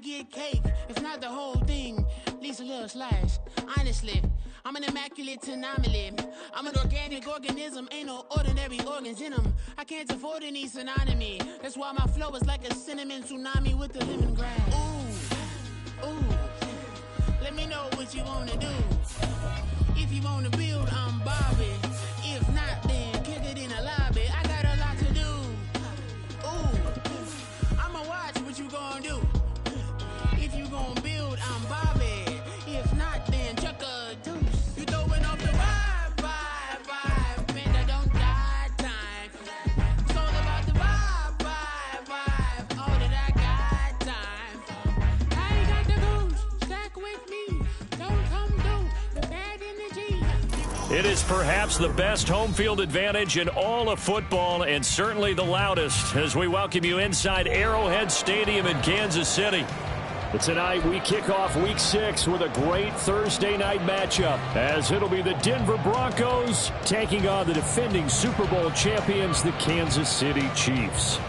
get cake, if not the whole thing, at least a little slice. Honestly, I'm an immaculate anomaly. I'm an organic organism, ain't no ordinary organs in them. I can't afford any synonymy. That's why my flow is like a cinnamon tsunami with the lemongrass. Ooh, ooh. Let me know what you wanna do. If you wanna build, I'm Bobby. If not, then kick it in the lobby. I got a lot to do. Ooh, I'ma watch what you gonna do. If you gonna build, I'm Bobby. If not, then chuck a deuce. You throwing off the vibe, man, I don't die time. It's all about the vibe, all that I got time. I ain't got the goose, stack with me. Don't come through the bad energy. It is perhaps the best home field advantage in all of football, and certainly the loudest, as we welcome you inside Arrowhead Stadium in Kansas City. But tonight we kick off Week 6 with a great Thursday night matchup, as it'll be the Denver Broncos taking on the defending Super Bowl champions, the Kansas City Chiefs.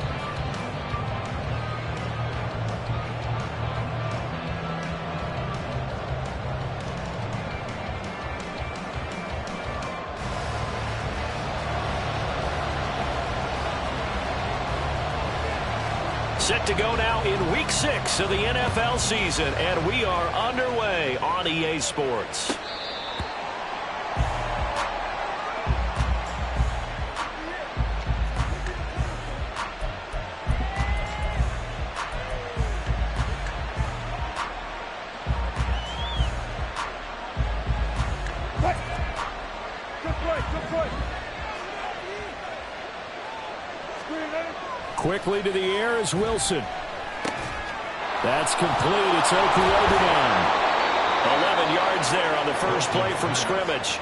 Set to go now in Week 6 of the NFL season, and we are underway on EA Sports. Quickly to the air is Wilson. That's complete. It's Okuobinan. 11 yards there on the first play from scrimmage.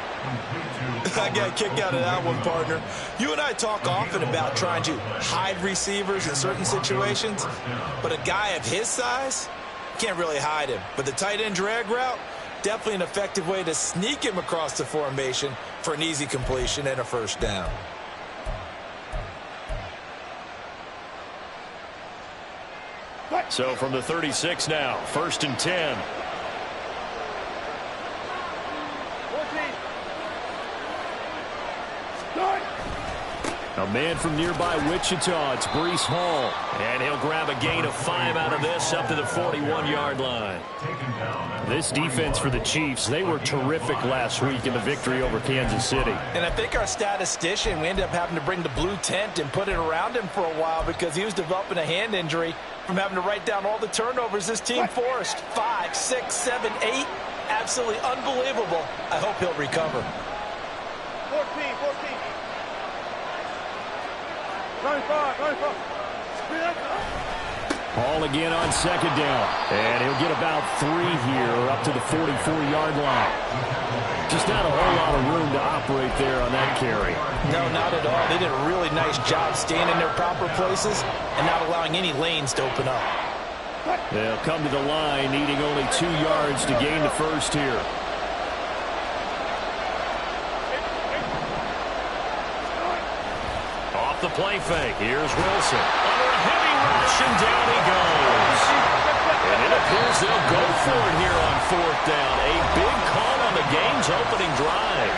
I got a kick out of that one, partner. You and I talk often about trying to hide receivers in certain situations, but a guy of his size, can't really hide him. But the tight end drag route, definitely an effective way to sneak him across the formation for an easy completion and a first down. So from the 36 now, 1st and 10. A man from nearby Wichita, it's Breece Hall. And he'll grab a gain of 5 out of this up to the 41-yard line. This defense for the Chiefs, they were terrific last week in the victory over Kansas City. And I think our statistician, we ended up having to bring the blue tent and put it around him for a while because he was developing a hand injury from having to write down all the turnovers this team forced. 5, 6, 7, 8. Absolutely unbelievable. I hope he'll recover. 14. 95. Hall again on 2nd down. And he'll get about 3 here up to the 44-yard line. Just not a whole lot of room to operate there on that carry. No, not at all. They did a really nice job staying in their proper places and not allowing any lanes to open up. They'll come to the line, needing only 2 yards to gain the first here. Off the play fake. Here's Wilson. Under a heavy rush, and down he goes. And it appears they'll go for it here on 4th down. A big call on the game's opening drive.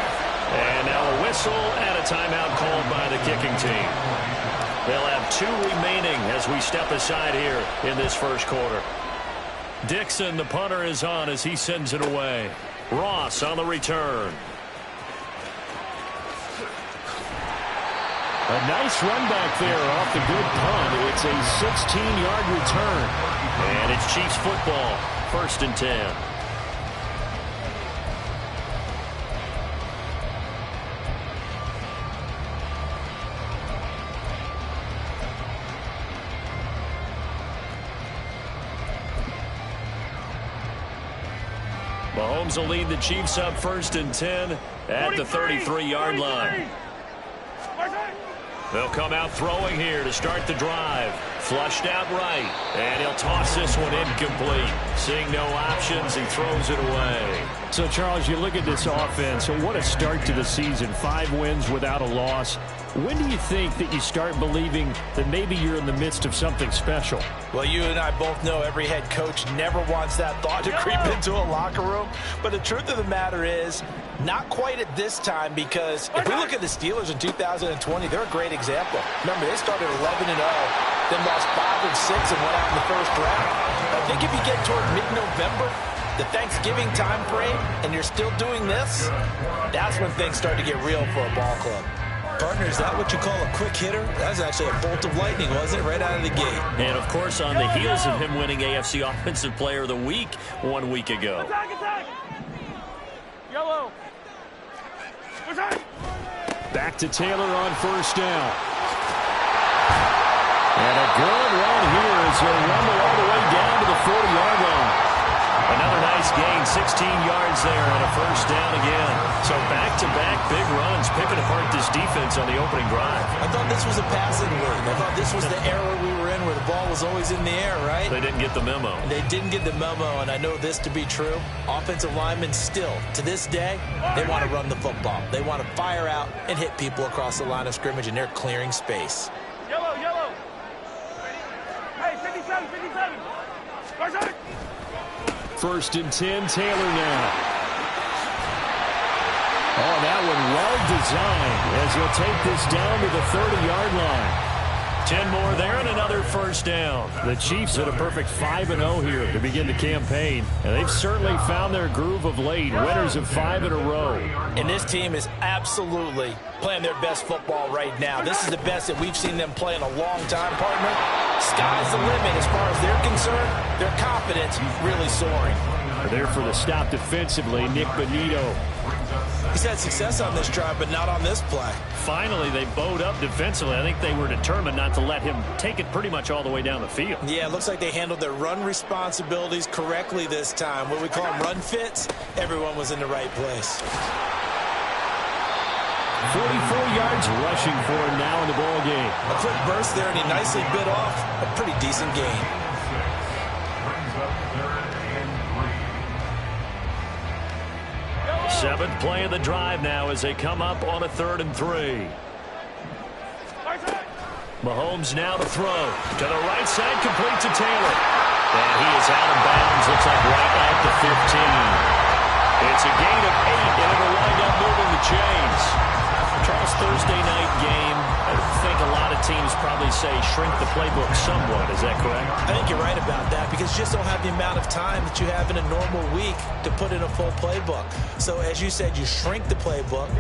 And now a whistle and a timeout called by the kicking team. They'll have 2 remaining as we step aside here in this first quarter. Dixon, the punter, is on as he sends it away. Ross on the return. A nice run back there off the good punt. It's a 16-yard return. And it's Chiefs football, 1st and 10. Mahomes will lead the Chiefs up 1st and 10 at the 33-yard line. They'll come out throwing here to start the drive. Flushed out right, and he'll toss this one incomplete. Seeing no options, he throws it away. So, Charles, you look at this offense, so what a start to the season. 5 wins without a loss. When do you think that you start believing that maybe you're in the midst of something special? Well, you and I both know every head coach never wants that thought to creep into a locker room. But the truth of the matter is, not quite at this time, because if we look at the Steelers in 2020, they're a great example. Remember, they started 11-0, then lost 5 of 6 and went out in the first round. I think if you get toward mid-November, the Thanksgiving time frame, and you're still doing this, that's when things start to get real for a ball club. Partner, is that what you call a quick hitter? That was actually a bolt of lightning, wasn't it? Right out of the gate. And, of course, on the heels of him winning AFC Offensive Player of the Week 1 week ago. Attack! Yellow. Back to Taylor on first down. And a good run here as he'll rumble all the way down to the 40-yard line. Another nice gain, 16 yards there, and a first down again. So back-to-back big runs, picking apart this defense on the opening drive. I thought this was a passing league. I thought this was the era we were in where the ball was always in the air, right? They didn't get the memo. They didn't get the memo, and I know this to be true. Offensive linemen still, to this day, they want to run the football. They want to fire out and hit people across the line of scrimmage, and they're clearing space. Yellow, yellow. Hey, 57, 57. Barside. First and 10, Taylor now. Oh, that one well designed as he'll take this down to the 30-yard line. 10 more there and another first down. The Chiefs had a perfect 5-0 here to begin the campaign, and they've certainly found their groove of late, winners of 5 in a row. And this team is absolutely playing their best football right now. This is the best that we've seen them play in a long time, partner. Sky's the limit as far as they're concerned. Their confidence really soaring. There for the stop defensively, Nick Bonito. He's had success on this drive, but not on this play. Finally, they bowed up defensively. I think they were determined not to let him take it pretty much all the way down the field. Yeah, it looks like they handled their run responsibilities correctly this time. What we call them run fits, everyone was in the right place. 44 yards rushing for him now in the ball game. A quick burst there, and he nicely bit off a pretty decent gain. Seventh play of the drive now as they come up on a 3rd and 3. Mahomes now to throw. To the right side, complete to Taylor. And he is out of bounds, looks like right at the 15. It's a gain of 8, and it'll wind up moving the chains. Charles, Thursday night game, I think a lot of teams probably say shrink the playbook somewhat. Is that correct? I think you're right about that because you just don't have the amount of time that you have in a normal week to put in a full playbook. So as you said, you shrink the playbook,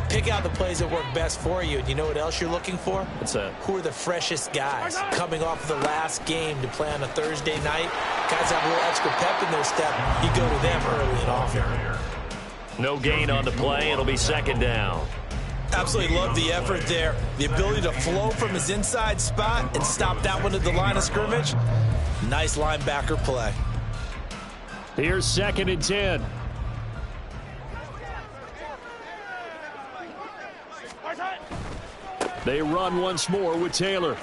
pick out the plays that work best for you. And you know what else you're looking for? What's that? Who are the freshest guys coming off of the last game to play on a Thursday night? Guys have a little extra pep in their step. You go to them early and often. No gain on the play. It'll be 2nd down. Absolutely love the effort there. The ability to flow from his inside spot and stop that one at the line of scrimmage. Nice linebacker play. Here's 2nd and 10. They run once more with Taylor.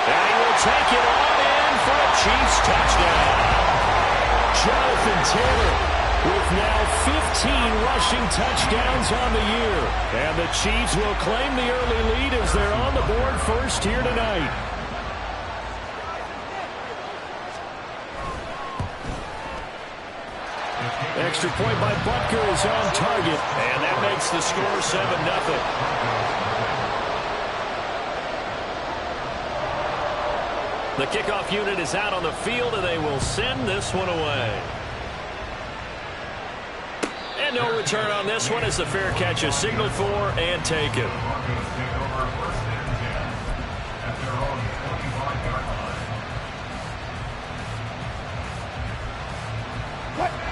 And he will take it on in for a Chiefs touchdown. Jonathan Taylor with now 15 rushing touchdowns on the year. And the Chiefs will claim the early lead as they're on the board first here tonight. Extra point by Butker is on target, and that makes the score 7-0. The kickoff unit is out on the field, and they will send this one away. And no return on this one as the fair catch is signaled for and taken.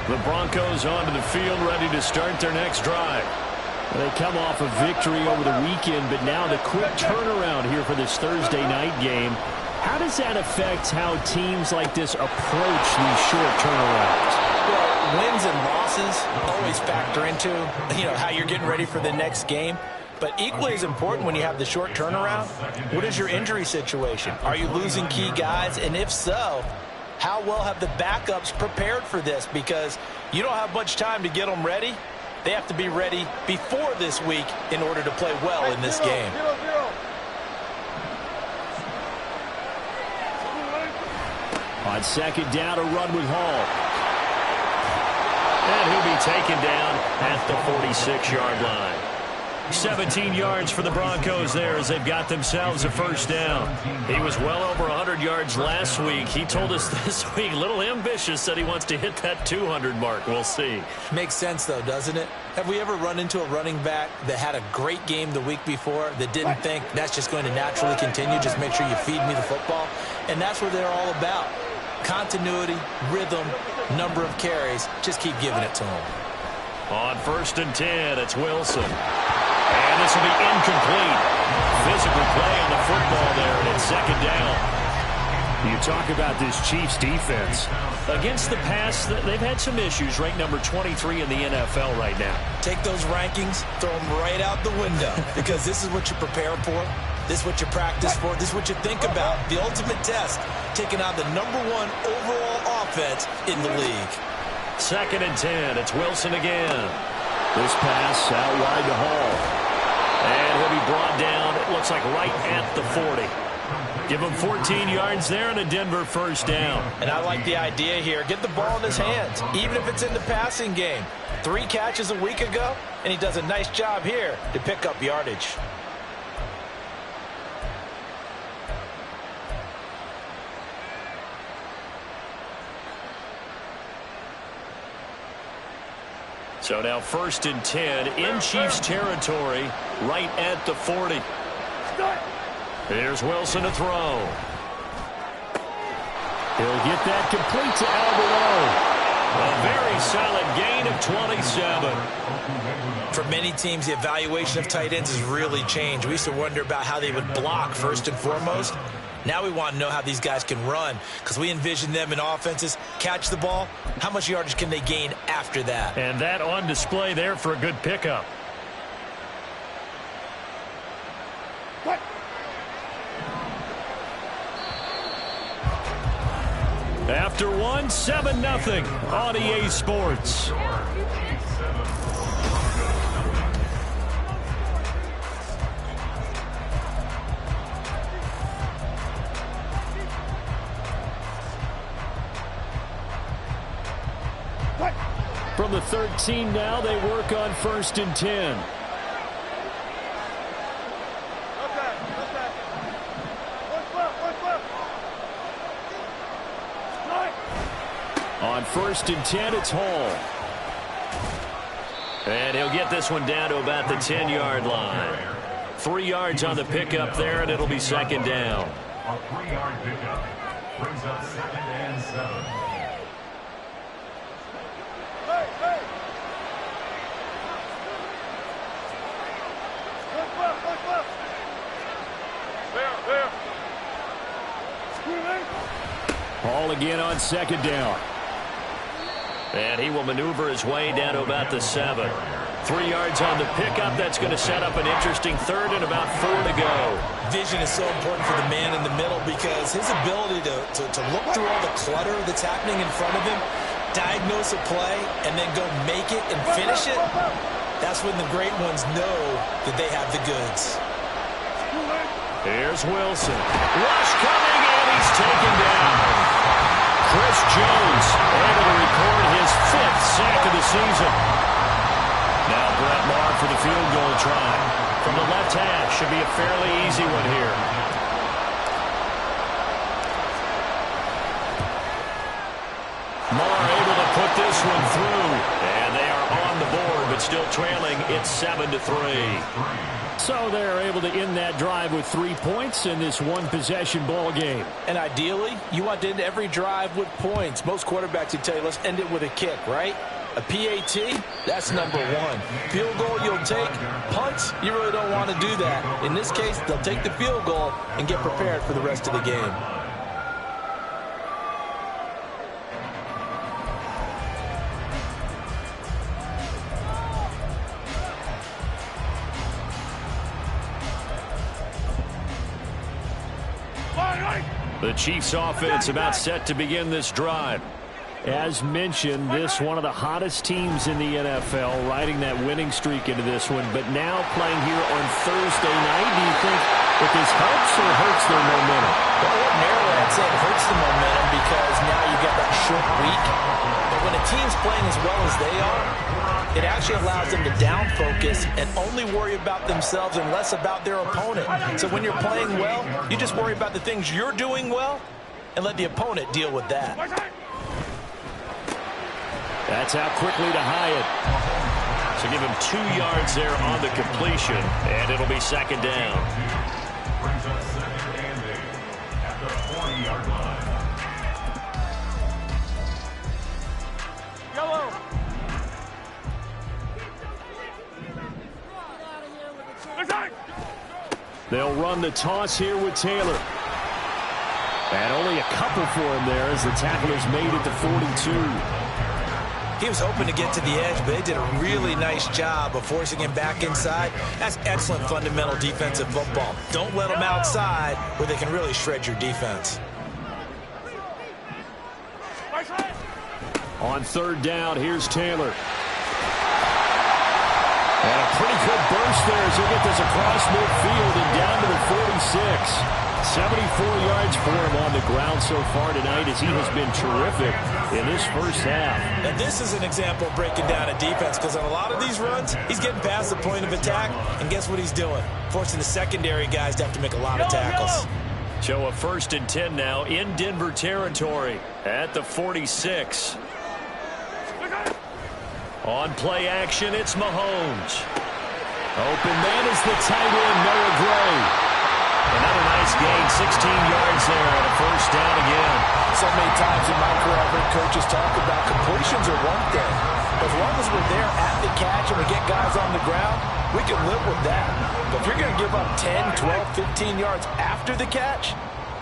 The Broncos onto the field, ready to start their next drive. They come off a victory over the weekend, but now the quick turnaround here for this Thursday night game. How does that affect how teams like this approach these short turnarounds? Well, wins and losses always factor into, how you're getting ready for the next game. But equally as important when you have the short turnaround, what is your injury situation? Are you losing key guys? And if so, how well have the backups prepared for this? Because you don't have much time to get them ready. They have to be ready before this week in order to play well in this game. 0-0. On second down, a run with Hall. And he'll be taken down at the 46-yard line. 17 yards for the Broncos there as they've got themselves a first down. He was well over 100 yards last week. He told us this week, a little ambitious, that he wants to hit that 200 mark. We'll see. Makes sense, though, doesn't it? Have we ever run into a running back that had a great game the week before that didn't think that's just going to naturally continue? Just make sure you feed me the football. And that's what they're all about. Continuity, rhythm, number of carries. Just keep giving it to them. On 1st and 10, it's Wilson. And this will be incomplete. Physical play on the football there, and it's second down. You talk about this Chiefs defense. Against the pass, they've had some issues. Ranked number 23 in the NFL right now. Take those rankings, throw them right out the window, because this is what you prepare for. This is what you practice for. This is what you think about. The ultimate test, taking on the #1 overall offense in the league. 2nd and 10. It's Wilson again. This pass out wide to Hall. And he'll be brought down, it looks like right at the 40. Give him 14 yards there and a Denver first down. And I like the idea here. Get the ball in his hands, even if it's in the passing game. 3 catches a week ago, and he does a nice job here to pick up yardage. So now 1st and 10 in Chiefs territory, right at the 40. Here's Wilson to throw. He'll get that complete to Albert O. A very solid gain of 27. For many teams, the evaluation of tight ends has really changed. We used to wonder about how they would block first and foremost. Now we want to know how these guys can run, because we envision them in offenses, catch the ball, how much yardage can they gain after that? And that on display there for a good pickup. What? After one, 7-0 on EA Sports. From the 13 now, they work on 1st and 10. On 1st and 10, it's Hall. And he'll get this one down to about the 10-yard line. 3 yards on the pickup there, and it'll be second down. A 3-yard pickup brings up 2nd and 7. Hall again on 2nd down. And he will maneuver his way down to about the 7. 3 yards on the pickup. That's going to set up an interesting 3rd and about 4 to go. Vision is so important for the man in the middle, because his ability to look through all the clutter that's happening in front of him, diagnose a play, and then go make it and finish it, that's when the great ones know that they have the goods. Here's Wilson. Rush coming, and he's taken down. Chris Jones able to record his 5th sack of the season. Now Brett Maher for the field goal try. From the left hash, should be a fairly easy one here. Maher able to put this one through. And they are on the board, but still trailing. It's 7-3. So they're able to end that drive with 3 points in this one-possession ball game. And ideally, you want to end every drive with points. Most quarterbacks would tell you, let's end it with a kick, right? A PAT, that's #1. Field goal, you'll take. Punts, you really don't want to do that. In this case, they'll take the field goal and get prepared for the rest of the game. The Chiefs offense about set to begin this drive. As mentioned, this one of the hottest teams in the NFL, riding that winning streak into this one, but now playing here on Thursday night. Do you think that this helps or hurts their momentum? Well, ordinarily, I'd say it hurts the momentum because now you get that short week. But when a team's playing as well as they are, it actually allows them to down focus and only worry about themselves and less about their opponent. So when you're playing well, you just worry about the things you're doing well and let the opponent deal with that. That's out quickly to Hyatt. So give him 2 yards there on the completion, and it'll be second down. Brings up second and 8 at the 40-yard line. Yellow. They'll run the toss here with Taylor. And only a couple for him there as the tackler's made it to 42. He was hoping to get to the edge, but they did a really nice job of forcing him back inside. That's excellent fundamental defensive football. Don't let them outside where they can really shred your defense. On third down, here's Taylor. And a pretty good burst there as he'll get this across midfield and down to the 46. 74 yards for him on the ground so far tonight as he has been terrific in this first half. And this is an example of breaking down a defense because on a lot of these runs, he's getting past the point of attack, and guess what he's doing? Forcing the secondary guys to have to make a lot of tackles. So a 1st and 10 now in Denver territory at the 46. On play action, it's Mahomes. Open man is the tight end, Noah Gray. Another nice gain, 16 yards there, and a first down again. So many times in my career, I've heard coaches talk about completions are one thing. As long as we're there at the catch and we get guys on the ground, we can live with that. But if you're going to give up 10, 12, 15 yards after the catch,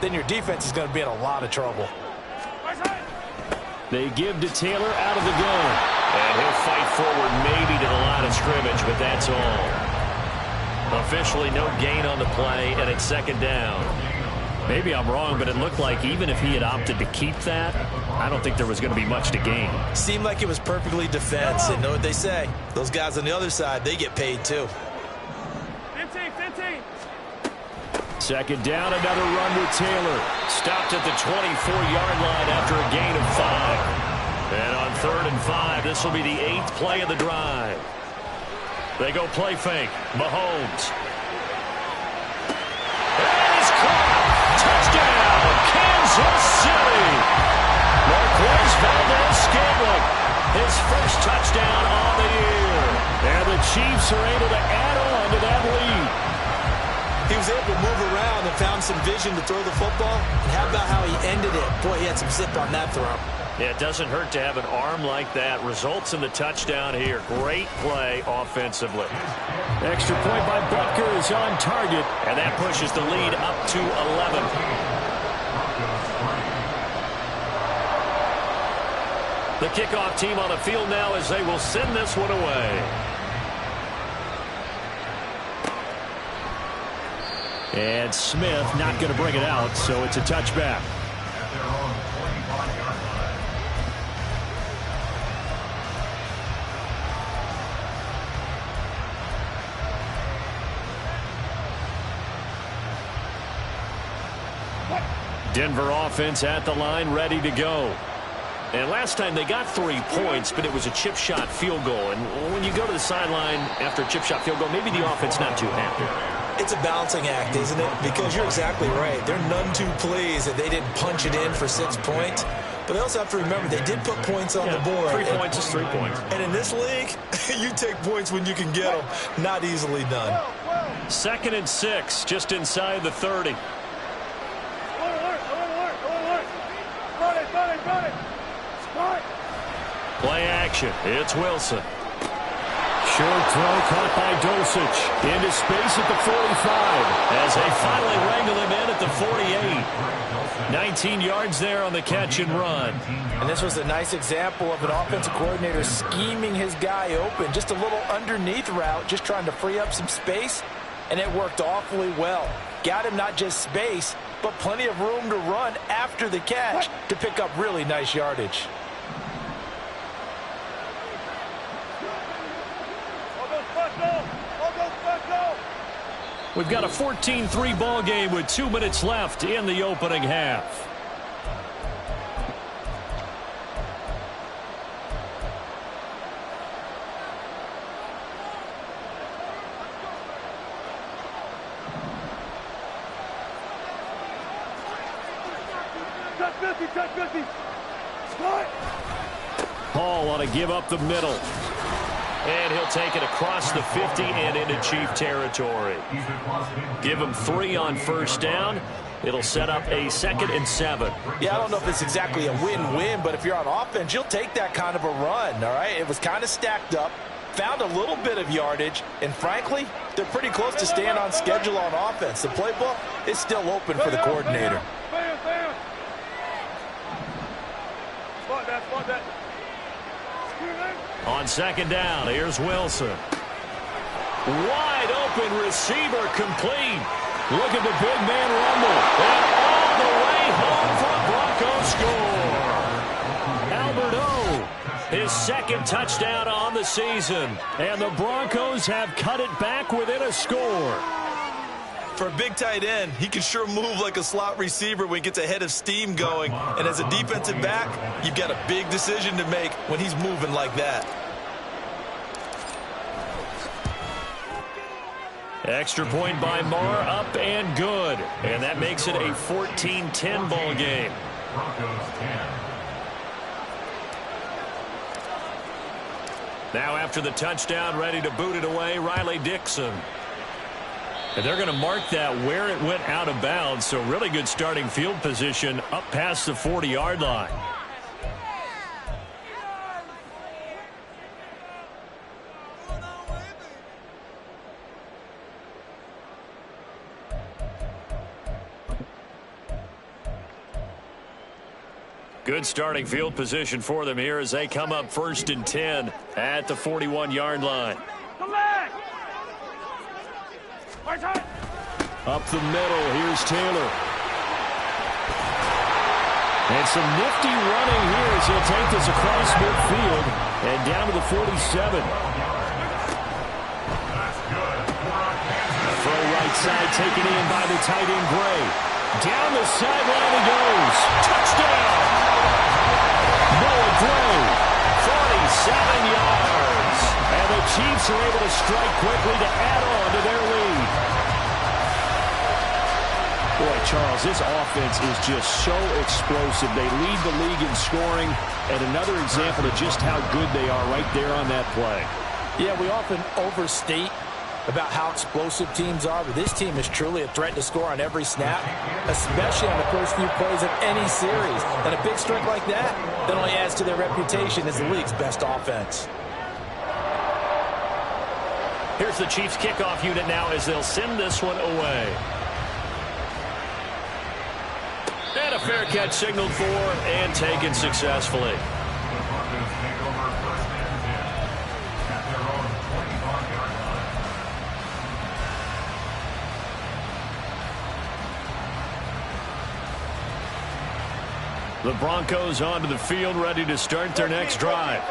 then your defense is going to be in a lot of trouble. They give to Taylor out of the gun. And he'll fight forward maybe to the line of scrimmage, but that's all. Officially no gain on the play, and it's second down. Maybe I'm wrong, but it looked like even if he had opted to keep that, I don't think there was going to be much to gain. Seemed like it was perfectly defense, and know what they say. Those guys on the other side, they get paid too. 15. Second down, another run with Taylor. Stopped at the 24-yard line after a gain of 5. And on 3rd and 5, this will be the 8th play of the drive. They go play fake. Mahomes. And he's caught. Touchdown, Kansas City. Marquez Valdez-Scantling. His first touchdown on the year. And the Chiefs are able to add on to that lead. He was able to move around and found some vision to throw the football. And how about how he ended it? Boy, he had some zip on that throw. Yeah, it doesn't hurt to have an arm like that. Results in the touchdown here. Great play offensively. Extra point by Butker is on target, and that pushes the lead up to 11. The kickoff team on the field now as they will send this one away. And Smith not going to bring it out, so it's a touchback. Denver offense at the line, ready to go. And last time they got 3 points, but it was a chip shot field goal. And when you go to the sideline after a chip shot field goal, maybe the offense not too happy. It's a balancing act, isn't it? Because you're exactly right. They're none too pleased that they didn't punch it in for 6 points. But they also have to remember they did put points on the board. 3 points is 3 points. And in this league, you take points when you can get them. Not easily done. 2nd and 6, just inside the 30. Play action. It's Wilson. Short throw caught by Dosich. Into space at the 45 as they finally wrangle him in at the 48. 19 yards there on the catch and run. And this was a nice example of an offensive coordinator scheming his guy open. Just a little underneath route, just trying to free up some space, and it worked awfully well. Got him not just space, but plenty of room to run after the catch to pick up really nice yardage. We've got a 14-3 ball game with 2 minutes left in the opening half. Hall ought to give up the middle. And he'll take it across the 50 and into Chief territory. Give him 3 on first down. It'll set up a 2nd and 7. Yeah, I don't know if it's exactly a win-win, but if you're on offense, you'll take that kind of a run, all right? It was kind of stacked up, found a little bit of yardage, and frankly, they're pretty close to staying on schedule on offense. The playbook is still open for the coordinator. On 2nd down, here's Wilson. Wide open receiver complete. Look at the big man rumble. And all the way home for a Bronco score. Albert O, his 2nd touchdown on the season. And the Broncos have cut it back within a score. For a big tight end, he can sure move like a slot receiver when he gets a head of steam going. And as a defensive back, you've got a big decision to make when he's moving like that. Extra point by Marr, up and good. And that makes it a 14-10 ball game. Now after the touchdown, ready to boot it away, Riley Dixon. And they're going to mark that where it went out of bounds. So really good starting field position up past the 40-yard line. Good starting field position for them here as they come up 1st and 10 at the 41-yard line. Up the middle, here's Taylor. And some nifty running here as he'll take this across midfield and down to the 47. Throw right side taken in by the tight end Gray. Down the sideline he goes. Touchdown! Noah Gray, 47 yards. And the Chiefs are able to strike quickly to add on to their lead. Boy, Charles, this offense is just so explosive. They lead the league in scoring, and another example of just how good they are right there on that play. Yeah, we often overstate about how explosive teams are, but this team is truly a threat to score on every snap, especially on the first few plays of any series. And a big strike like that only adds to their reputation as the league's best offense. Here's the Chiefs kickoff unit now as they'll send this one away. And a fair catch signaled for and taken successfully. The Broncos onto the field, ready to start their next drive.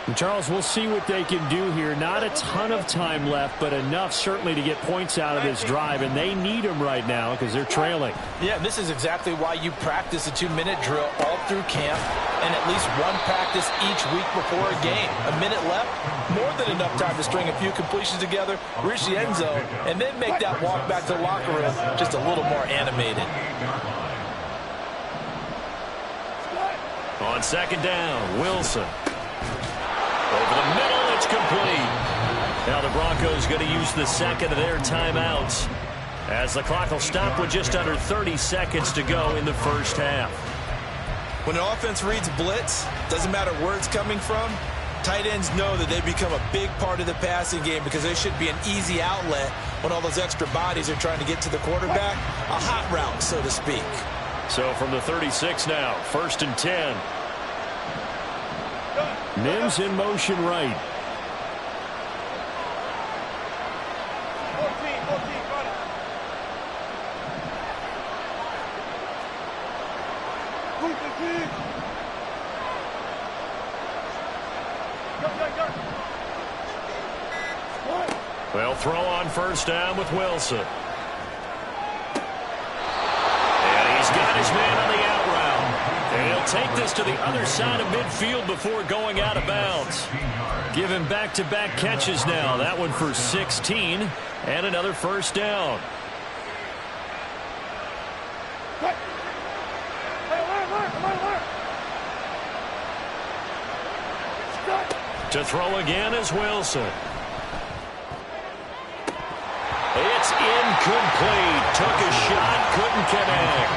And Charles, we'll see what they can do here. Not a ton of time left, but enough certainly to get points out of this drive, and they need them right now because they're trailing. Yeah, this is exactly why you practice a 2-minute drill all through camp and at least one practice each week before a game. A minute left, more than enough time to string a few completions together, reach the end zone, and then make that walk back to the locker room just a little more animated. On 2nd down, Wilson. Over the middle, it's complete. Now the Broncos going to use the 2nd of their timeouts as the clock will stop with just under 30 seconds to go in the first half. When an offense reads blitz, doesn't matter where it's coming from, tight ends know that they become a big part of the passing game because they should be an easy outlet when all those extra bodies are trying to get to the quarterback. A hot route, so to speak. So from the 36 now, 1st and 10. Mims in motion right. Well, throw on 1st down with Wilson. take this to the other side of midfield before going out of bounds. Give him back-to-back catches now. That one for 16 and another first down. To throw again is Wilson. It's incomplete. Took a shot, couldn't connect.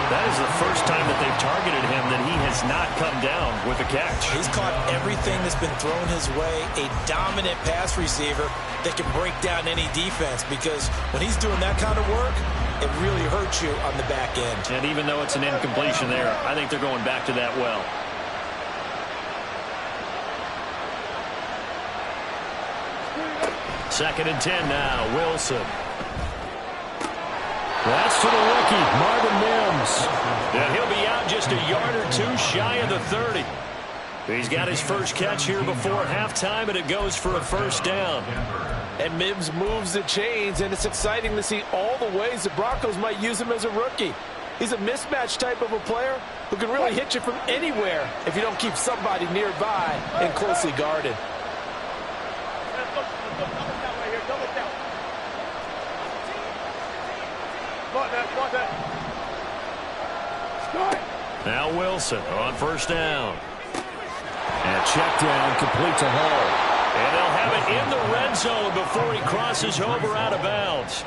That is the first time that they've targeted him that he has not come down with a catch. He's caught everything that's been thrown his way. A dominant pass receiver that can break down any defense, because when he's doing that kind of work, it really hurts you on the back end. And even though it's an incompletion there, I think they're going back to that well. Second and 10 now, Wilson. That's to the rookie, Marvin Mims. And he'll be out just a yard or two shy of the 30. He's got his first catch here before halftime, and it goes for a first down. And Mims moves the chains, and it's exciting to see all the ways the Broncos might use him as a rookie. He's a mismatch type of a player who can really hit you from anywhere if you don't keep somebody nearby and closely guarded. Now Wilson on first down. And check down, complete to Hall. And they'll have it in the red zone before he crosses over out of bounds.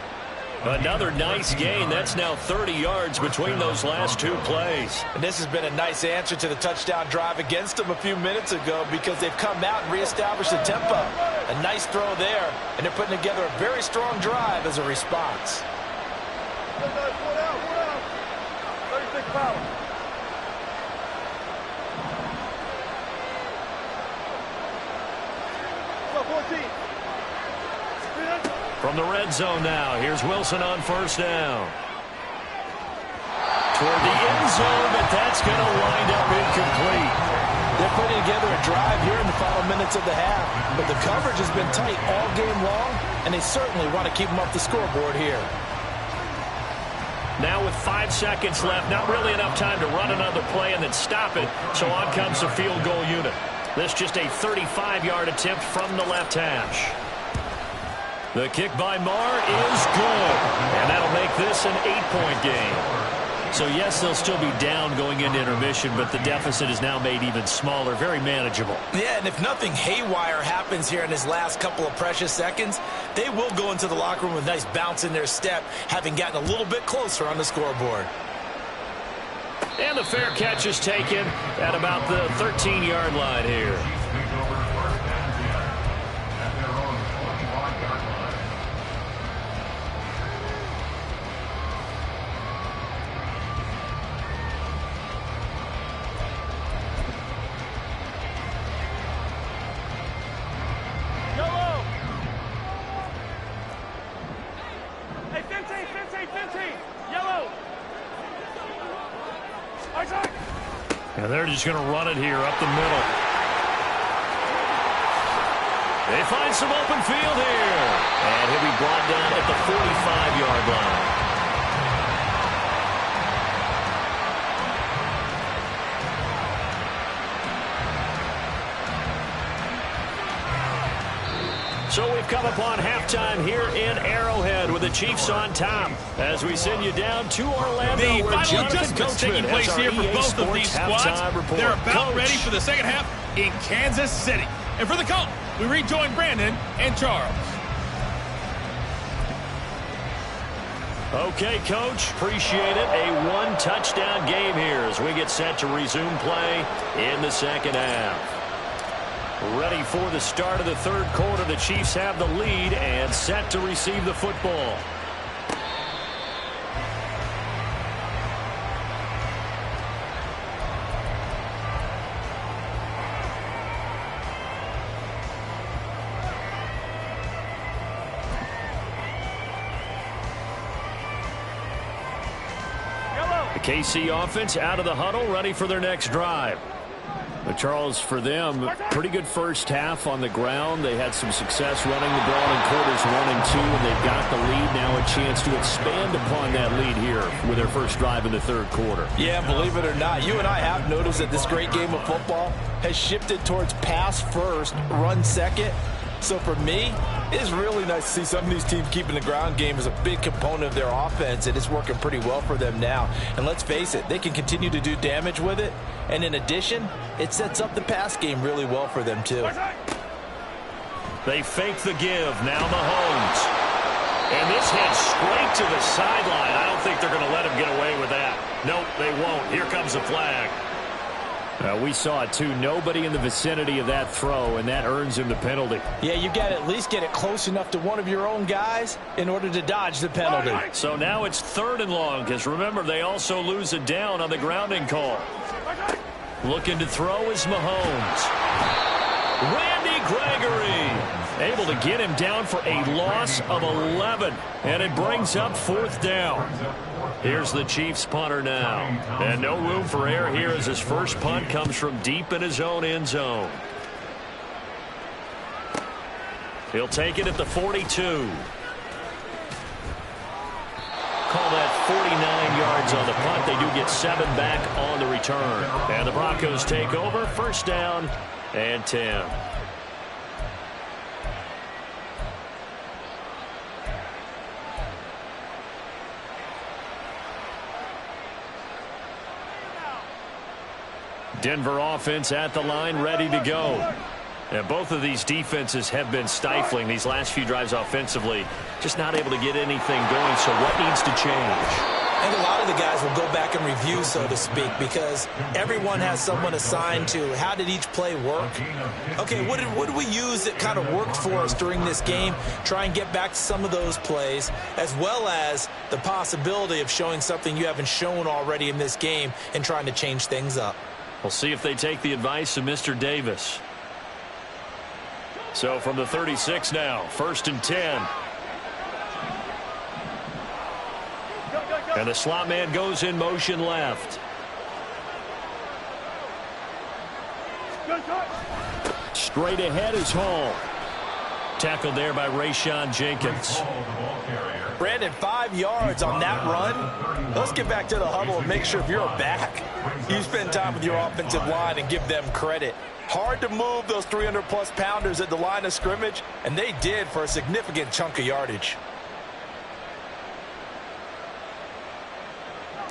Another nice gain. That's now 30 yards between those last two plays. And this has been a nice answer to the touchdown drive against them a few minutes ago, because they've come out and reestablished the tempo. A nice throw there, and they're putting together a very strong drive as a response. 36 power. From the red zone now, here's Wilson on first down. Toward the end zone, but that's going to wind up incomplete. They're putting together a drive here in the final minutes of the half, but the coverage has been tight all game long, and they certainly want to keep them up the scoreboard here. Now with 5 seconds left, not really enough time to run another play and then stop it, so on comes the field goal unit. This just a 35-yard attempt from the left hash. The kick by Marr is good, and that'll make this an 8-point game. So, yes, they'll still be down going into intermission, but the deficit is now made even smaller, very manageable. Yeah, and if nothing haywire happens here in his last couple of precious seconds, they will go into the locker room with a nice bounce in their step, having gotten a little bit closer on the scoreboard. And the fair catch is taken at about the 13-yard line here. And they're just going to run it here up the middle. They find some open field here. And he'll be brought down at the 45-yard line. So we've come upon halftime here in Arrowhead with the Chiefs on top as we send you down to Orlando. The final adjustments taking place here for both of these squads. They're about ready for the second half in Kansas City. And for the call, we rejoin Brandon and Charles. Okay, Coach, appreciate it. A one-touchdown game here as we get set to resume play in the second half. Ready for the start of the third quarter. The Chiefs have the lead and set to receive the football. The KC offense out of the huddle, ready for their next drive. But Charles, for them, pretty good first half on the ground. They had some success running the ball in quarters 1 and 2, and they've got the lead now, a chance to expand upon that lead here with their first drive in the third quarter. Yeah, believe it or not, you and I have noticed that this great game of football has shifted towards pass first, run second. So for me, it's really nice to see some of these teams keeping the ground game as a big component of their offense, and it's working pretty well for them now. And let's face it, they can continue to do damage with it. And in addition, it sets up the pass game really well for them too. They fake the give. Now Mahomes. And this heads straight to the sideline. I don't think they're going to let him get away with that. Nope, they won't. Here comes the flag. We saw it, too. Nobody in the vicinity of that throw, and that earns him the penalty. Yeah, you got to at least get it close enough to one of your own guys in order to dodge the penalty. So now it's 3rd and long, because remember, they also lose it down on the grounding call. Looking to throw is Mahomes. Randy Gregory able to get him down for a loss of 11, and it brings up 4th down. Here's the Chiefs punter now. And no room for error here as his first punt comes from deep in his own end zone. He'll take it at the 42. Call that 49 yards on the punt. They do get 7 back on the return. And the Broncos take over. 1st down and 10. Denver offense at the line, ready to go. And both of these defenses have been stifling these last few drives offensively. Just not able to get anything going, so what needs to change? I think a lot of the guys will go back and review, so to speak, because everyone has someone assigned to how did each play work. Okay, what did we use that kind of worked for us during this game? Try and get back to some of those plays, as well as the possibility of showing something you haven't shown already in this game and trying to change things up. We'll see if they take the advice of Mr. Davis. So from the 36 now, 1st and 10. And the slot man goes in motion left. Straight ahead is Hall. Tackled there by Rayshon Jenkins. Brandon, 5 yards on that run. Let's get back to the huddle and make sure if you're a back, you spend time with your offensive line and give them credit. Hard to move those 300-plus pounders at the line of scrimmage, and they did for a significant chunk of yardage.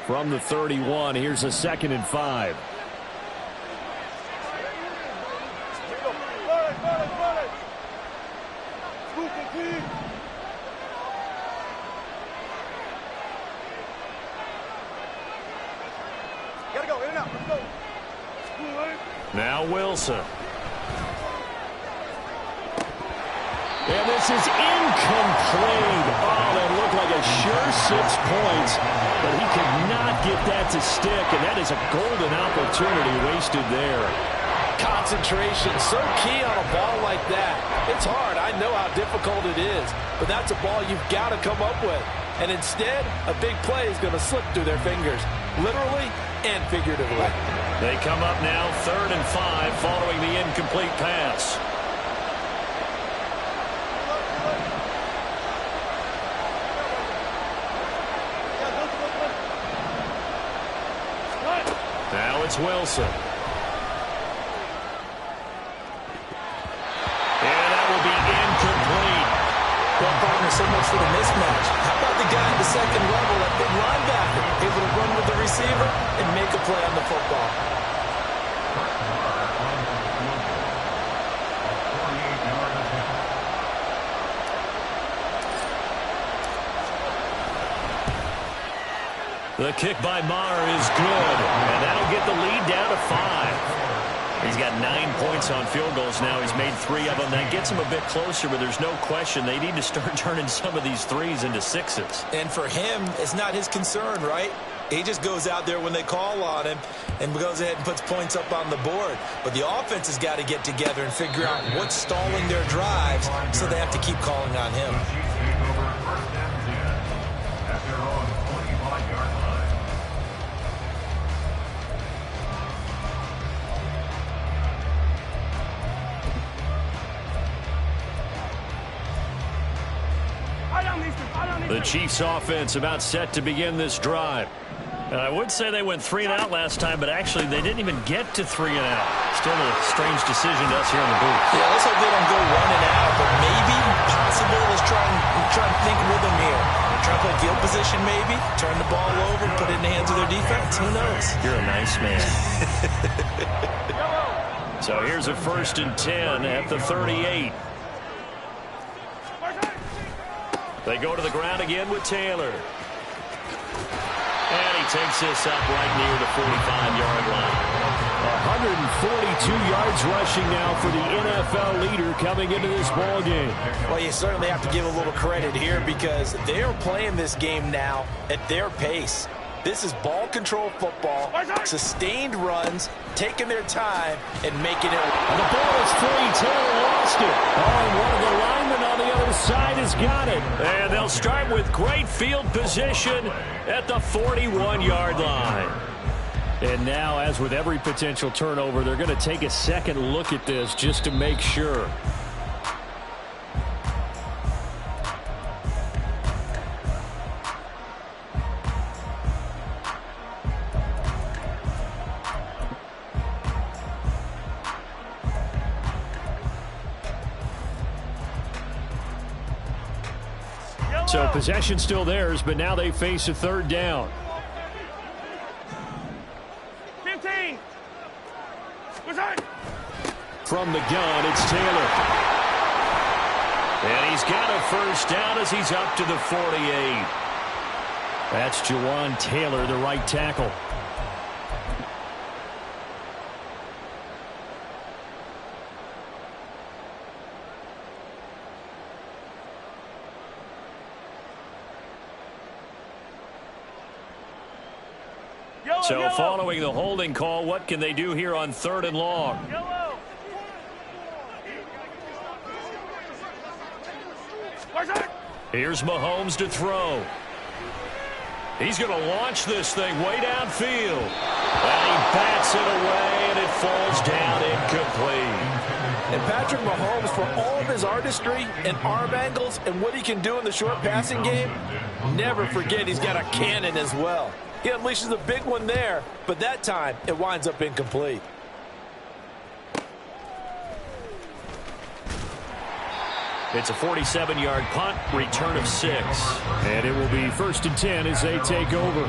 From the 31, here's a 2nd and 5. Now Wilson. And this is incomplete. Oh, that looked like a sure 6 points, but he could not get that to stick, and that is a golden opportunity wasted there. Concentration, so key on a ball like that. It's hard. I know how difficult it is, but that's a ball you've got to come up with. And instead, a big play is going to slip through their fingers, literally and figuratively. They come up now 3rd and 5 following the incomplete pass. Now it's Wilson. And that will be incomplete. Well, partner, so much for the mismatch. How about the guy at the second level, that big linebacker, able to run with the receiver and make a play on the football? The kick by Maher is good, and that'll get the lead down to 5. He's got 9 points on field goals now. He's made 3 of them. That gets him a bit closer, but there's no question they need to start turning some of these 3s into 6s. And for him, it's not his concern, right? He just goes out there when they call on him and goes ahead and puts points up on the board. But the offense has got to get together and figure out what's stalling their drives, so they have to keep calling on him. The Chiefs offense about set to begin this drive. And I would say they went 3 and out last time, but actually they didn't even get to 3 and out. Still a strange decision to us here in the booth. Yeah, let's hope they don't go 1 and out, but maybe, possible. Let's try and think with them here. Try to play field position maybe, turn the ball over, put it in the hands of their defense. Who knows? You're a nice man. So here's a 1st and 10 at the 38. They go to the ground again with Taylor. And he takes this up right near the 45-yard line. 142 yards rushing now for the NFL leader coming into this ball game. Well, you certainly have to give a little credit here because they're playing this game now at their pace. This is ball control football, sustained runs, taking their time, and making it. And the ball is free. Taylor lost it. Oh, and one of the linemen on the other side has got it. And they'll start with great field position at the 41-yard line. And now, as with every potential turnover, they're going to take a second look at this just to make sure. So possession still theirs, but now they face a 3rd down. 15. From the gun, it's Taylor. And he's got a 1st down as he's up to the 48. That's Jawan Taylor, the right tackle. So following the holding call, what can they do here on 3rd and long? Here's Mahomes to throw. He's going to launch this thing way downfield. And he bats it away, and it falls down incomplete. And Patrick Mahomes, for all of his artistry and arm angles and what he can do in the short passing game, never forget he's got a cannon as well. He unleashes a big one there, but that time it winds up incomplete. It's a 47-yard punt, return of 6. And it will be 1st and 10 as they take over.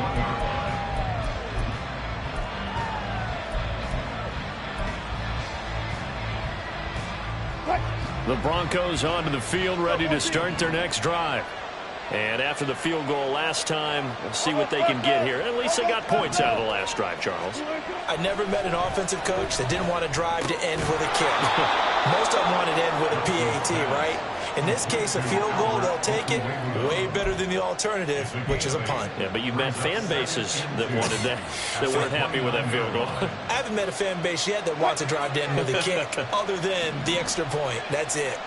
The Broncos onto the field, ready to start their next drive. And after the field goal last time, we'll see what they can get here. At least they got points out of the last drive, Charles. I never met an offensive coach that didn't want to drive to end with a kick. Most of them wanted to end with a PAT, right? In this case, a field goal, they'll take it way better than the alternative, which is a punt. Yeah, but you've met fan bases that wanted that weren't happy with that field goal. I haven't met a fan base yet that wants to drive to end with a kick other than the extra point. That's it.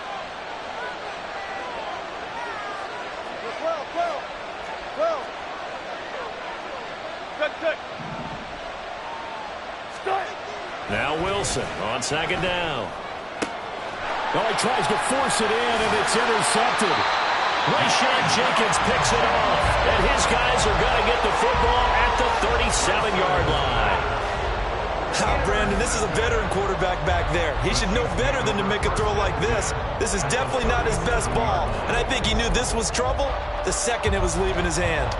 Now Wilson on 2nd down. Oh, he tries to force it in, and it's intercepted. Rayshad Jenkins picks it off, and his guys are going to get the football at the 37-yard line. Brandon, this is a veteran quarterback back there. He should know better than to make a throw like this. This is definitely not his best ball, and I think he knew this was trouble the second it was leaving his hand.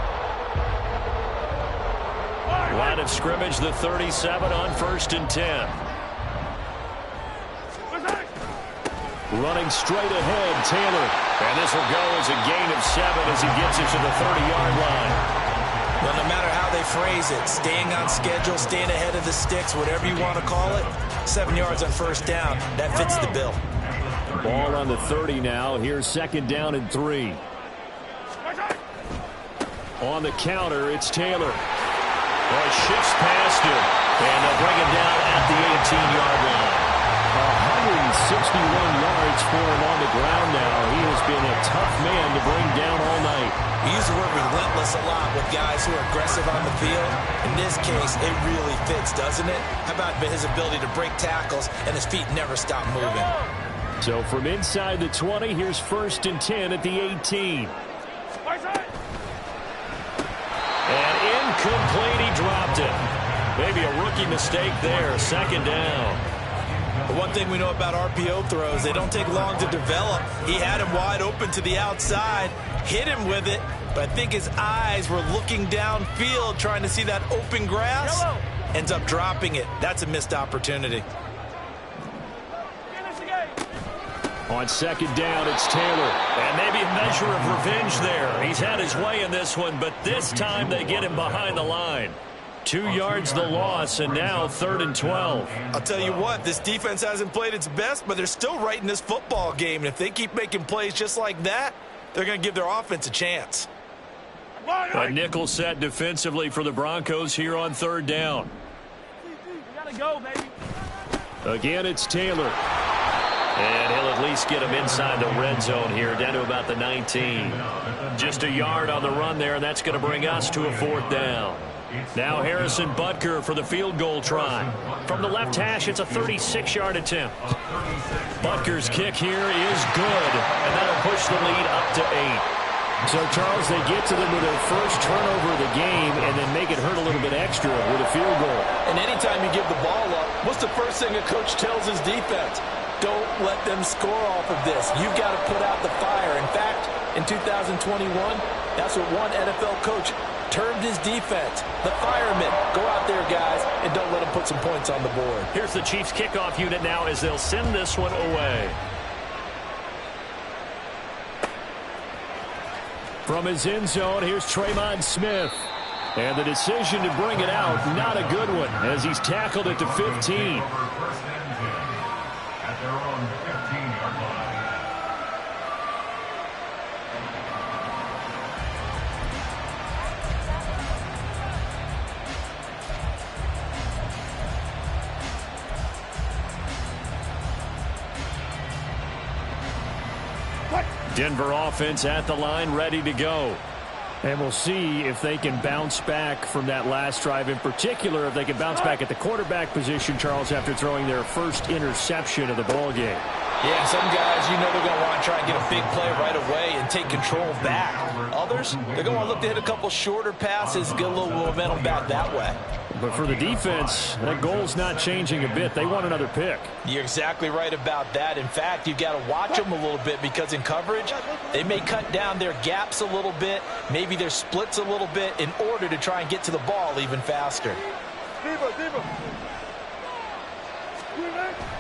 Line of scrimmage, the 37 on 1st and 10. Running straight ahead, Taylor. And this will go as a gain of 7 as he gets it to the 30-yard line. Well, no matter how they phrase it, staying on schedule, staying ahead of the sticks, whatever you want to call it, 7 yards on 1st down, that fits the bill. Ball on the 30 now. Here's 2nd down and 3. On the counter, it's Taylor. Well, shifts past him, and they'll bring him down at the 18-yard line. 161 yards for him on the ground now. He has been a tough man to bring down all night. We use the word relentless a lot with guys who are aggressive on the field. In this case, it really fits, doesn't it? How about his ability to break tackles and his feet never stop moving? So from inside the 20, here's 1st and 10 at the 18. And incomplete, he dropped it. Maybe a rookie mistake there, second down. The one thing we know about RPO throws, they don't take long to develop. He had him wide open to the outside, hit him with it, but I think his eyes were looking downfield trying to see that open grass. Ends up dropping it. That's a missed opportunity. On second down, it's Taylor. And maybe a measure of revenge there. He's had his way in this one, but this time they get him behind the line. 2 yards the loss, and now 3rd and 12. I'll tell you what, this defense hasn't played its best, but they're still right in this football game. And if they keep making plays just like that, they're going to give their offense a chance. A nickel set defensively for the Broncos here on 3rd down. Gotta go, baby. Again, it's Taylor. And he'll at least get him inside the red zone here, down to about the 19. Just a yard on the run there, and that's going to bring us to a 4th down. Now Harrison Butker for the field goal try. From the left hash, it's a 36-yard attempt. Butker's kick here is good, and that'll push the lead up to 8. So, Charles, they get to them with their first turnover of the game and then make it hurt a little bit extra with a field goal. And anytime you give the ball up, what's the first thing a coach tells his defense? Don't let them score off of this. You've got to put out the fire. In fact, in 2021, that's what one NFL coach termed his defense. The firemen. Go out there, guys, and don't let them put some points on the board. Here's the Chiefs kickoff unit now as they'll send this one away. From his end zone, here's Tremon Smith. And the decision to bring it out, not a good one, as he's tackled at the 15. At their own 15-yard line. Denver offense at the line, ready to go. And we'll see if they can bounce back from that last drive. In particular, if they can bounce back at the quarterback position, Charles, after throwing their first interception of the ball game. Yeah, some guys, you know they're going to want to try and get a big play right away and take control back. Others, they're going to want to look to hit a couple shorter passes, get a little momentum back that way. But for the defense, that goal's not changing a bit. They want another pick. You're exactly right about that. In fact, you've got to watch them a little bit because in coverage, they may cut down their gaps a little bit, maybe their splits a little bit in order to try and get to the ball even faster.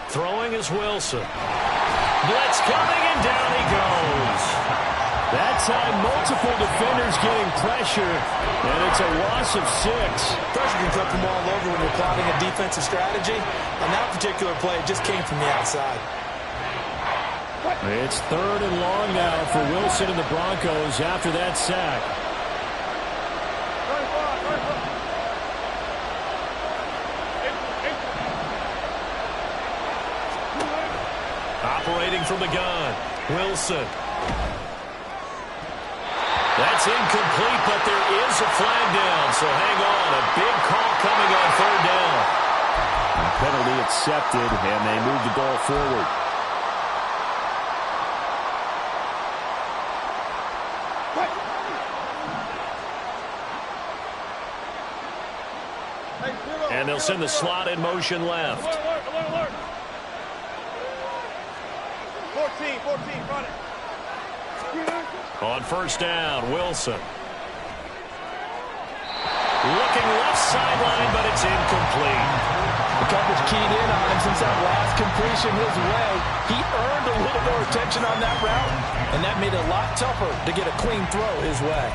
Throwing is Wilson. Blitz coming, and down he goes. That time, multiple defenders getting pressure, and it's a loss of 6. Pressure can come from all over when you're plotting a defensive strategy. On that particular play, it just came from the outside. It's 3rd and long now for Wilson and the Broncos after that sack. Operating from the gun, Wilson. That's incomplete, but there is a flag down, so hang on. A big call coming on 3rd down. Penalty accepted, and they move the ball forward. And they'll send the slot in motion left. Alert. 14, run it. On 1st down, Wilson. Looking left sideline, but it's incomplete. The coverage keyed in on him since that last completion his way. He earned a little more attention on that route, and that made it a lot tougher to get a clean throw his way.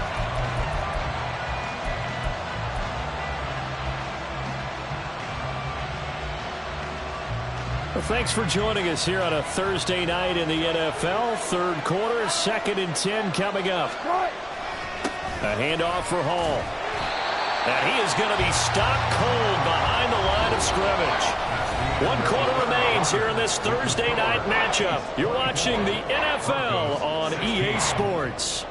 Well, thanks for joining us here on a Thursday night in the NFL. 3rd quarter, 2nd and 10 coming up. A handoff for Hall. And he is going to be stopped cold behind the line of scrimmage. 1 quarter remains here in this Thursday night matchup. You're watching the NFL on EA Sports.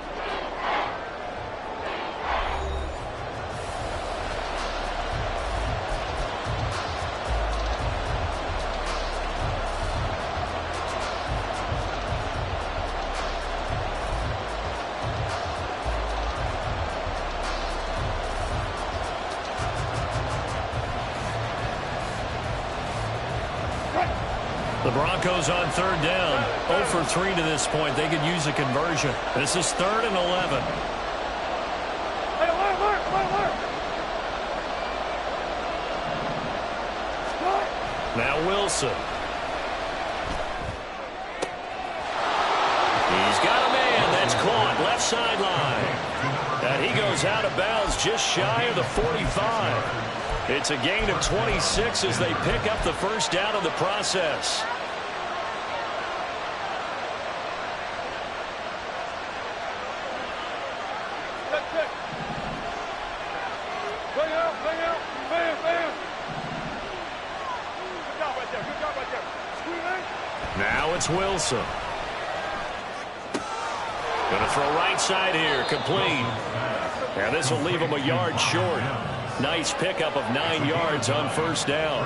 The Broncos on third down. 0 for 3 to this point. They could use a conversion. This is 3rd and 11. Now Wilson. He's got a man that's caught left sideline. And he goes out of bounds just shy of the 45. It's a gain of 26 as they pick up the first down in the process. Now it's Wilson. Going to throw right side here, complete. And this will leave him a yard short. Nice pickup of 9 yards on first down.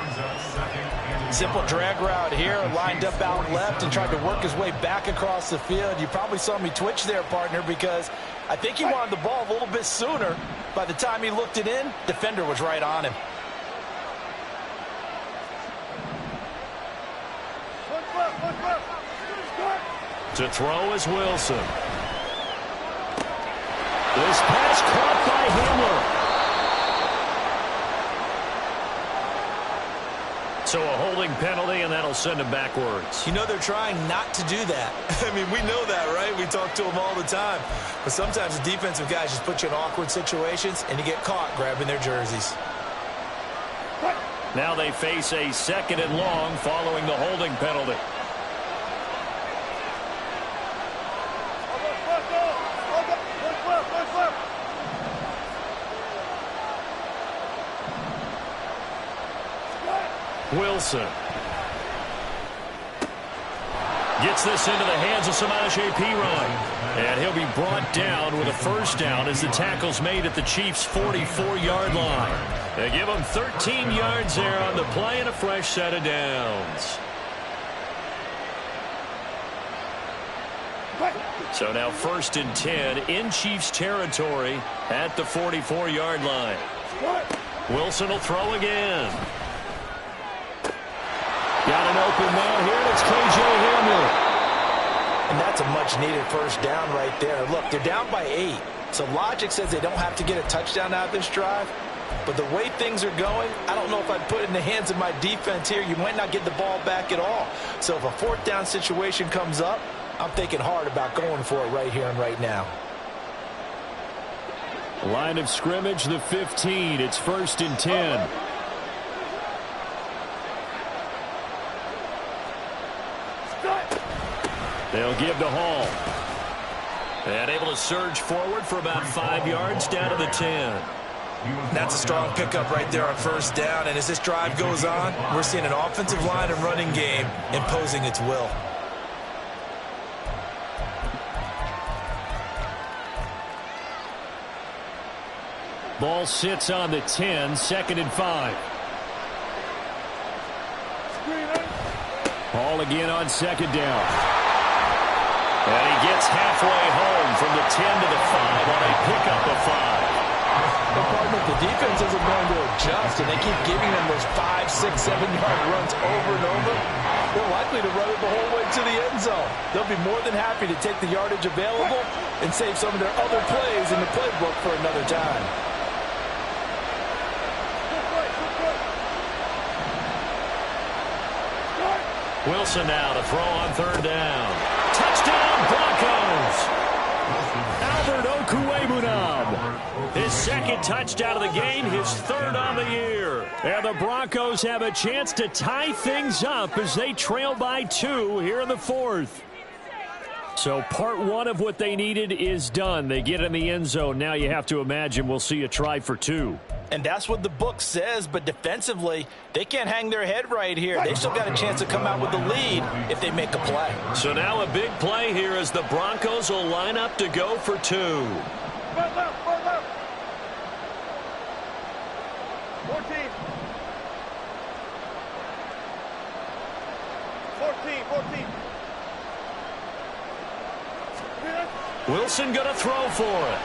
Simple drag route here, lined up out left and tried to work his way back across the field. You probably saw me twitch there, partner, because I think he wanted the ball a little bit sooner. By the time he looked it in, defender was right on him. To throw is Wilson. This pass caught by Hamler. So a holding penalty, and that'll send him backwards. You know they're trying not to do that. I mean, we know that, right? We talk to them all the time. But sometimes the defensive guys just put you in awkward situations, and you get caught grabbing their jerseys. Now they face a 2nd and long following the holding penalty. Wilson gets this into the hands of Samaje Perine. And he'll be brought down with a first down as the tackle's made at the Chiefs' 44-yard line. They give him 13 yards there on the play and a fresh set of downs. So now 1st and 10 in Chiefs territory at the 44-yard line. Wilson will throw again. Got an open man here, and it's K.J. Hamler. And that's a much-needed first down right there. Look, they're down by 8. So logic says they don't have to get a touchdown out of this drive. But the way things are going, I don't know if I'd put it in the hands of my defense here. You might not get the ball back at all. So if a 4th down situation comes up, I'm thinking hard about going for it right here and right now. Line of scrimmage, the 15. It's 1st and 10. They'll give to Hall. And able to surge forward for about 5 yards down to the 10. That's a strong pickup right there on first down. And as this drive goes on, we're seeing an offensive line and running game imposing its will. Ball sits on the 10, 2nd and 5. Hall again on 2nd down. And he gets halfway home from the 10 to the 5 on a pickup of 5. But partner, the defense isn't going to adjust, and they keep giving them those 5, 6, 7-yard runs over and over. They're likely to run it the whole way to the end zone. They'll be more than happy to take the yardage available and save some of their other plays in the playbook for another time. Wilson now to throw on 3rd down. Touchdown, Broncos! Albert Okwuegbunam. His 2nd touchdown of the game, his 3rd on the year. And the Broncos have a chance to tie things up as they trail by 2 here in the 4th. So part 1 of what they needed is done. They get in the end zone. Now you have to imagine we'll see a try for 2. And that's what the book says, but defensively, they can't hang their head right here. They've still got a chance to come out with the lead if they make a play. So now a big play here as the Broncos will line up to go for 2. 14, 14. Wilson going to throw for it.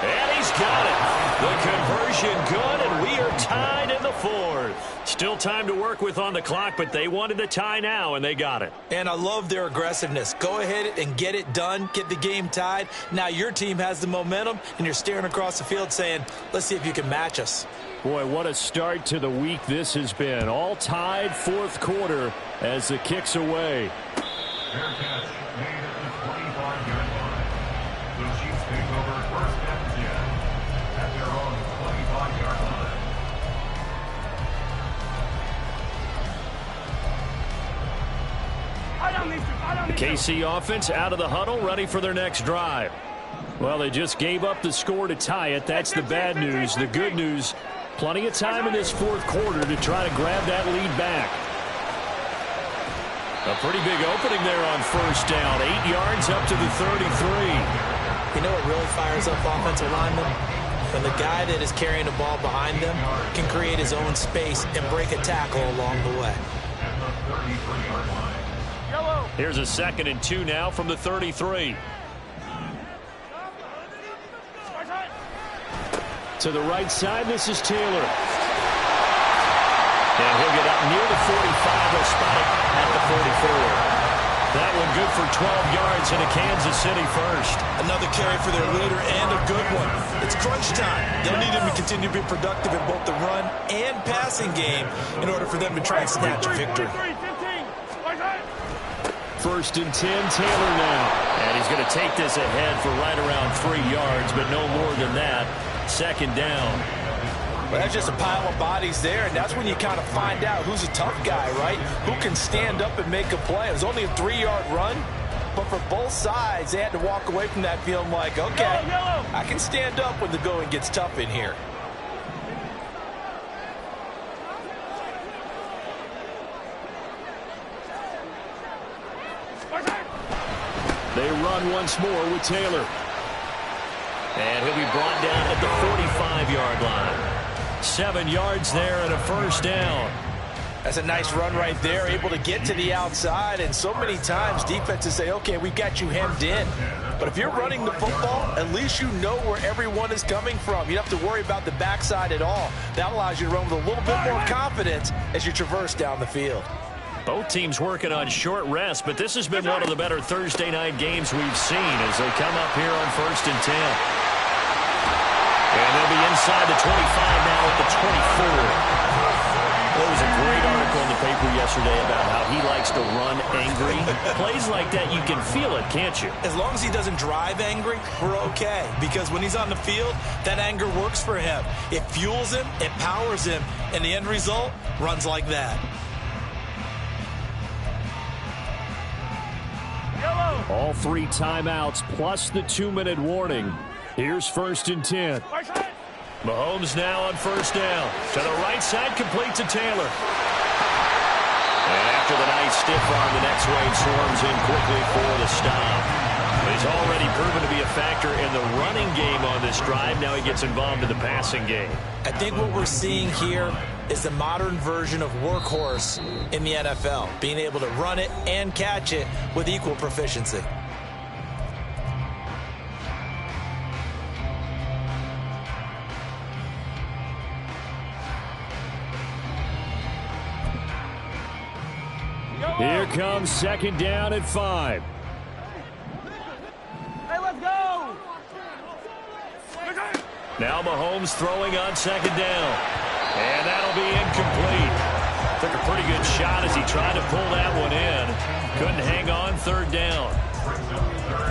And he's got it. The conversion conversion good, and we are tied in the fourth. Still time to work with on the clock, but they wanted a tie now, and they got it. And I love their aggressiveness. Go ahead and get it done, get the game tied. Now your team has the momentum, and you're staring across the field saying, let's see if you can match us. Boy, what a start to the week this has been. All tied fourth quarter as the kick's away. Fair catch made at the 25-yard line. The Chiefs take over first and 10 at their own 25-yard line. The KC offense out of the huddle, ready for their next drive. Well, they just gave up the score to tie it. That's the bad news. The good news, plenty of time in this fourth quarter to try to grab that lead back. A pretty big opening there on first down. 8 yards up to the 33. You know what really fires up offensive linemen? When the guy that is carrying the ball behind them can create his own space and break a tackle along the way. Here's a 2nd and 2 now from the 33. To the right side, this is Taylor. And he'll get up near the 45. They'll spot it at the 44. That one good for 12 yards into Kansas City first. Another carry for their leader and a good one. It's crunch time. They'll need him to continue to be productive in both the run and passing game in order for them to try and snatch a victory. 1st and 10, Taylor now. And he's going to take this ahead for right around 3 yards, but no more than that. 2nd down. Well, that's just a pile of bodies there, and that's when you kind of find out who's a tough guy, right? Who can stand up and make a play. It was only a 3-yard run, but for both sides, they had to walk away from that feeling like, okay, I can stand up when the going gets tough in here. They run once more with Taylor. And he'll be brought down at the 45-yard line. 7 yards there and a first down. That's a nice run right there, able to get to the outside. And so many times defenses say, okay, we got you hemmed in. But if you're running the football, at least you know where everyone is coming from. You don't have to worry about the backside at all. That allows you to run with a little bit more confidence as you traverse down the field. Both teams working on short rest, but this has been one of the better Thursday night games we've seen as they come up here on 1st and 10. And they'll be inside the 25 now at the 24. There was a great article in the paper yesterday about how he likes to run angry. Plays like that, you can feel it, can't you? As long as he doesn't drive angry, we're okay. Because when he's on the field, that anger works for him. It fuels him, it powers him, and the end result runs like that. All 3 timeouts plus the 2-minute warning. Here's 1st and 10. Mahomes now on first down. To the right side, complete to Taylor. And after the nice stiff arm, the next wave swarms in quickly for the stop. He's already proven to be a factor in the running game on this drive. Now he gets involved in the passing game. I think what we're seeing here is the modern version of workhorse in the NFL, being able to run it and catch it with equal proficiency. Here comes 2nd down at 5. Hey, let's go! Now Mahomes throwing on 2nd down. And that'll be incomplete. Took a pretty good shot as he tried to pull that one in. Couldn't hang on 3rd down.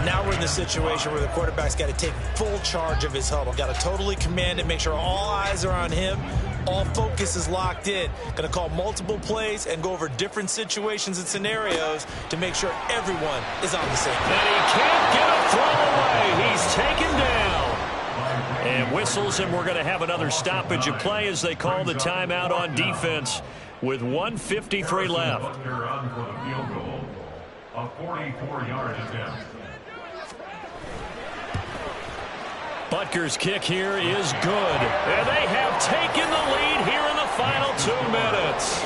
Now we're in the situation where the quarterback's got to take full charge of his huddle. Got to totally command it, make sure all eyes are on him. All focus is locked in. Going to call multiple plays and go over different situations and scenarios to make sure everyone is on the same page. And he can't get a throw away. He's taken down. And whistles, and we're going to have another stoppage of play as they call the timeout on defense with 1:53 left. Run for the field goal. A 44-yard attempt. Butker's kick here is good. And they have taken the lead here in the final 2 minutes.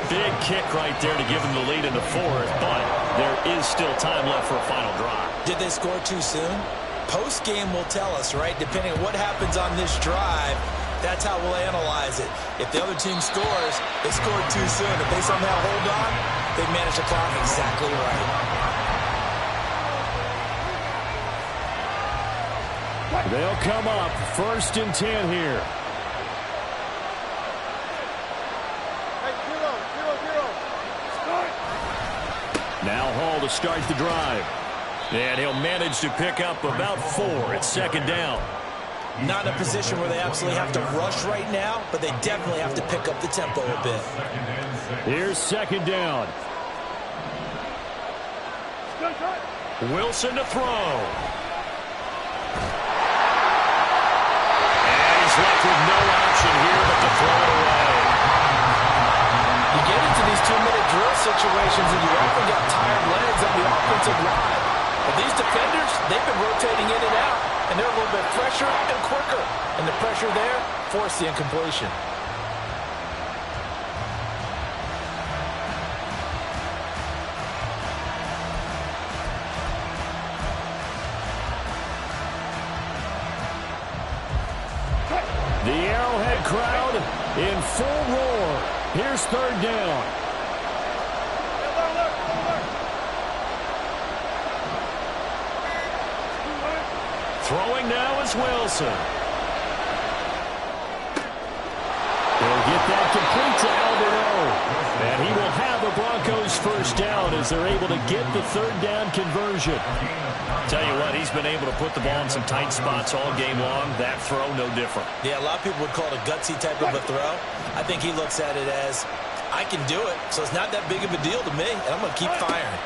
Big kick right there to give them the lead in the fourth, but there is still time left for a final drive. Did they score too soon? Post-game will tell us, right? Depending on what happens on this drive, That's how we'll analyze it. If the other team scores, they scored too soon. If they somehow hold on, they manage the clock exactly right. They'll come up 1st and 10 here. Now Hall to start the drive. And he'll manage to pick up about 4 at 2nd down. Not in a position where they absolutely have to rush right now, but they definitely have to pick up the tempo a bit. Here's 2nd down. Wilson to throw. And he's left with no option here but to throw it away. You get into these 2-minute drill situations and you often got tired legs on the offensive line. But these defenders, they've been rotating in and out, and they're a little bit fresher and quicker. And the pressure there forced the incompletion. The Arrowhead crowd in full roar. Here's 3rd down. Throwing now is Wilson. He'll get that complete to Alberto. And he will have the Broncos 1st down as they're able to get the 3rd down conversion. Tell you what, he's been able to put the ball in some tight spots all game long. That throw, no different. Yeah, a lot of people would call it a gutsy type of a throw. I think he looks at it as, I can do it, so it's not that big of a deal to me, and I'm going to keep firing.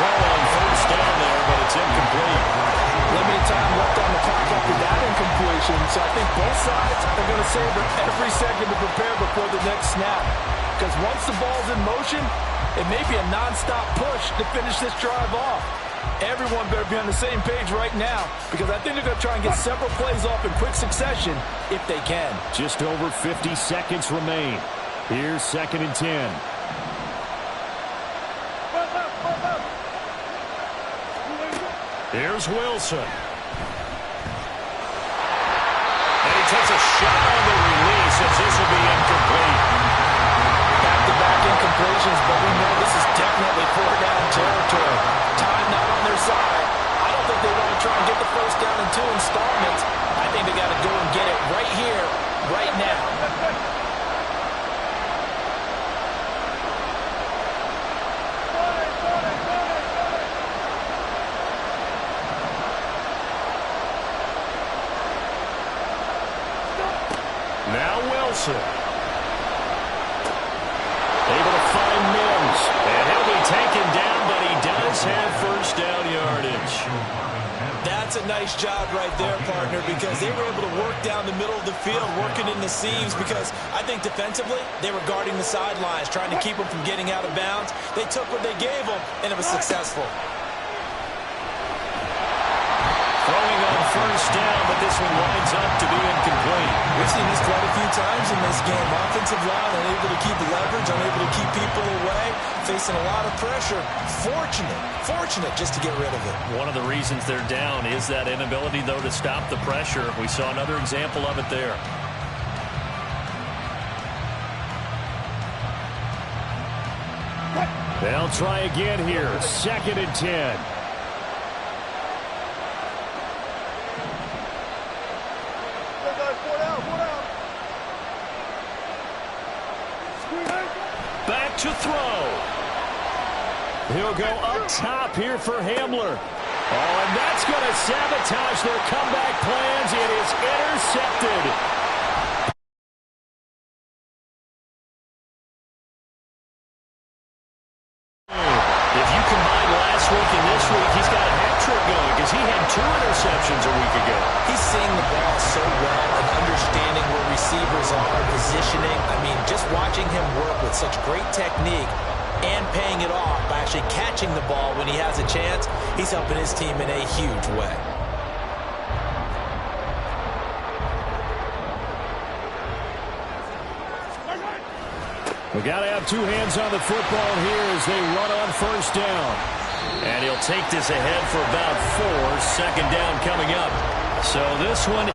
Throw on 1st down there, but it's incomplete. Limited time left on the clock after that incompletion, so I think both sides are going to savor every second to prepare before the next snap. Because once the ball's in motion, it may be a non-stop push to finish this drive off. Everyone better be on the same page right now, because I think they're going to try and get several plays off in quick succession if they can. Just over 50 seconds remain. Here's 2nd and 10. Here's Wilson. And he takes a shot on the release as this will be incomplete. Back-to-back incompletions, but we know this is definitely 4th down territory. Time not on their side. I don't think they want to try and get the 1st down in 2 installments. I think they got to go and get it right here, right now. Now Wilson. Able to find Mims. And he'll be taken down, but he does have 1st down yardage. That's a nice job right there, partner, because they were able to work down the middle of the field, working in the seams, because I think defensively they were guarding the sidelines, trying to keep them from getting out of bounds. They took what they gave them, and it was successful. Throwing on 1st down, but this one winds up to be incomplete. We've seen this quite a few times in this game. Offensive line unable to keep leverage, unable to keep people away, facing a lot of pressure. Fortunate just to get rid of it. One of the reasons they're down is that inability, though, to stop the pressure. We saw another example of it there. They'll try again here. 2nd and 10. Back to throw. He'll go up top here for Hamler. Oh, and that's going to sabotage their comeback plans. It is intercepted. If you combine last week and this week, he's got a hat trick going because he had 2 interceptions a week ago. He's seeing the ball so well and understanding where receivers are, positioning. I mean, just watching him work with such great technique and paying it off by actually catching the ball when he has a chance, he's helping his team in a huge way. We got to have 2 hands on the football here as they run on 1st down. And he'll take this ahead for about 4. Second down coming up. So this one